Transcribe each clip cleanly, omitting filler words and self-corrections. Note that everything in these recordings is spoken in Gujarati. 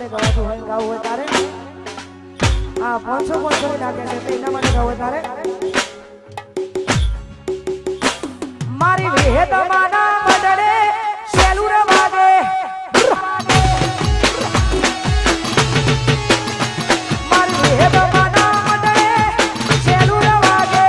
માટે ગવાતું હોય ગાવું હોય તારે આ 500 નાખે છે એના માટે ગાવું તારે મારી વિહેત માના બદડે શેલુર વાગે મારી વિહેત માના બદડે શેલુર વાગે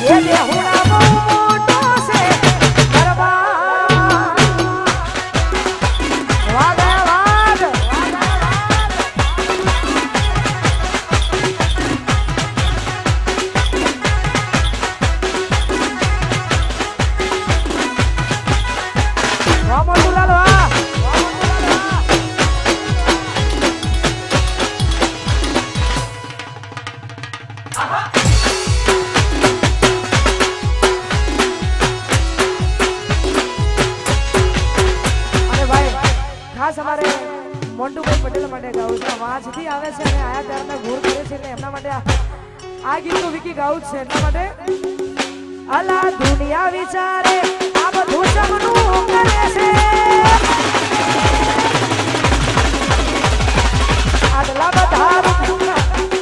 એ દેહુડા બહુ મોટો છે દરબાર વાગે વાગ મોટું લાલો ખાસ અમારે મોન્ટુભાઈ પટેલ માટે ગાવું છે વાંચથી આવે છે અને આયા ત્યારના ઘોર કરે છે એટલે એમના માટે આ ગીત તો વિકી ગાવું જ છે એટલા માટે અલા દુનિયા વિચારે આ બધું જમનું કરે છે આટલા બધા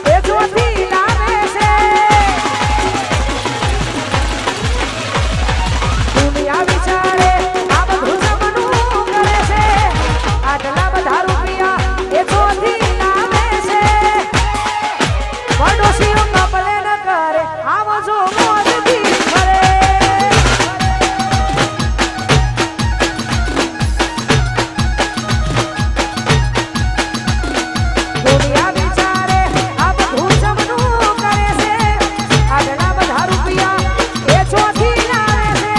એ જોથી લાવે છે દુનિયા વિચારે આ બધું જમનું કરે છે આટલા બધા રૂપિયા એ જોથી લાવે છે પડોશીઓ કપલે ન કરે આવજો મોજથી કરે દુનિયા વિચારે આ બધું જમનું કરે છે આટલા બધા રૂપિયા એ જોથી લાવે છે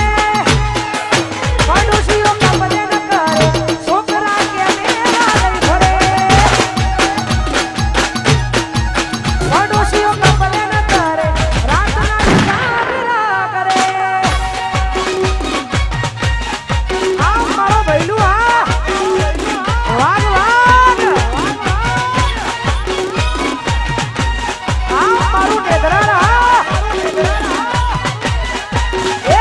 પડોશીઓ કપલે ન કરે છોકરા કે મેરા લઈ ફરે પડોશીઓ કપલે ન કરે રાતના જાગરા કરે આ મારો ભૈલું આ વાગ વાગ આ મારું નેદરા એ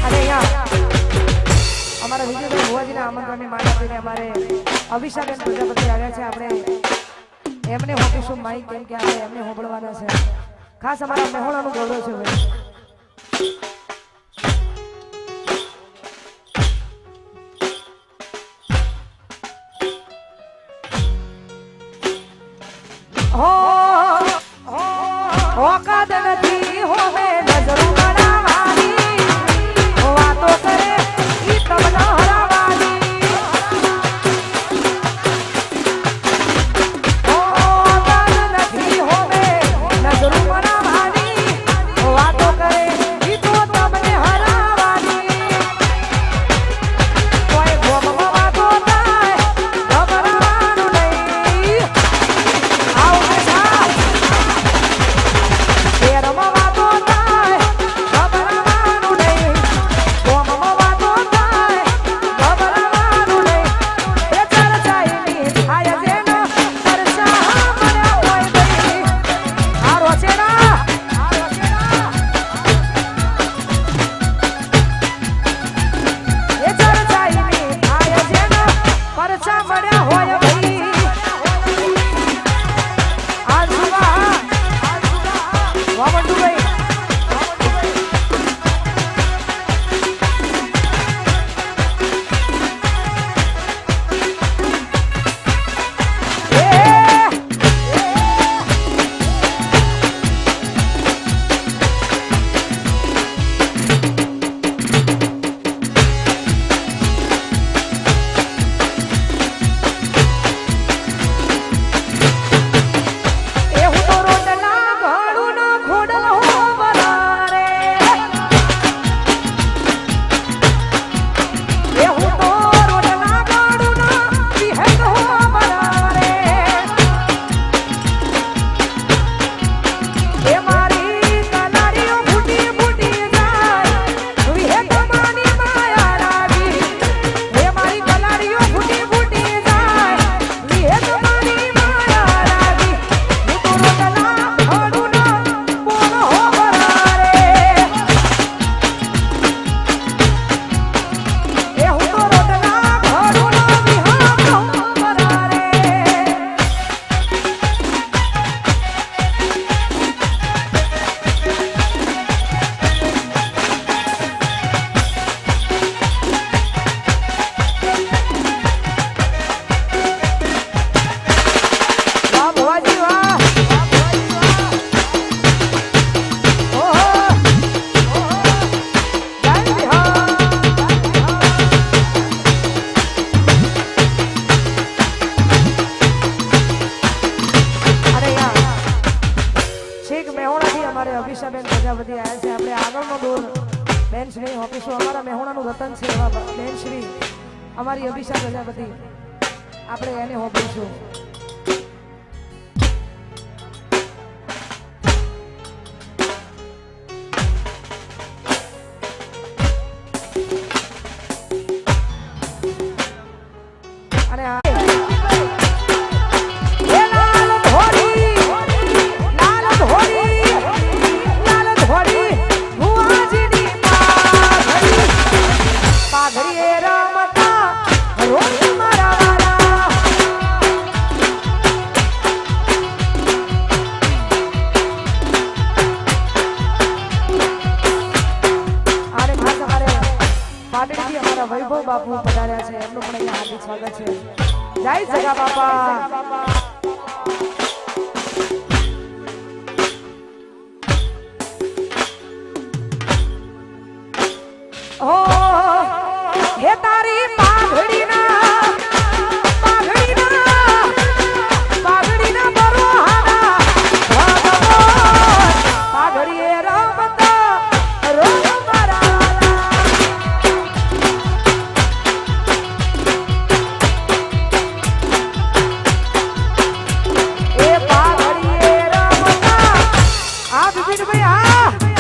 અને અમારા વિજયભાઈ ભુવાજીના આમંત્રણની માન આપીને અમારે અભિષાબેન પ્રજાપતિ આવ્યા છે આપણે એમને હોપીશું માઇક કેમ કે આપણે એમને હોબળવાના છે ખાસ અમારા મહોણાનું ગૌરવ છે ભાઈ औकात નથી હોવે નજરો બનાવવાની વાતો કરે ઈ તમને હરાવવાની औकात નથી હોવે નજરો બનાવવાની વાતો કરે ઈ તો પ્રજાપતિ આવ્યા છે આપણે આગળનો દોર બેન શ્રી ઓફિસો અમારા મેહોણાનું રતન છે એવા બેન શ્રી અમારી અભિષા પ્રજાપતિ આપણે એને હોપીશું અને વૈભવ બાપુ પધાર્યા છે એમનું પણ અહીંયા હાર્દિક સ્વાગત છે જય સગા બાપા ઓ હે તારી પાઘડીના બરોહાના પાઘડીએ રમતા રોગ મારા આ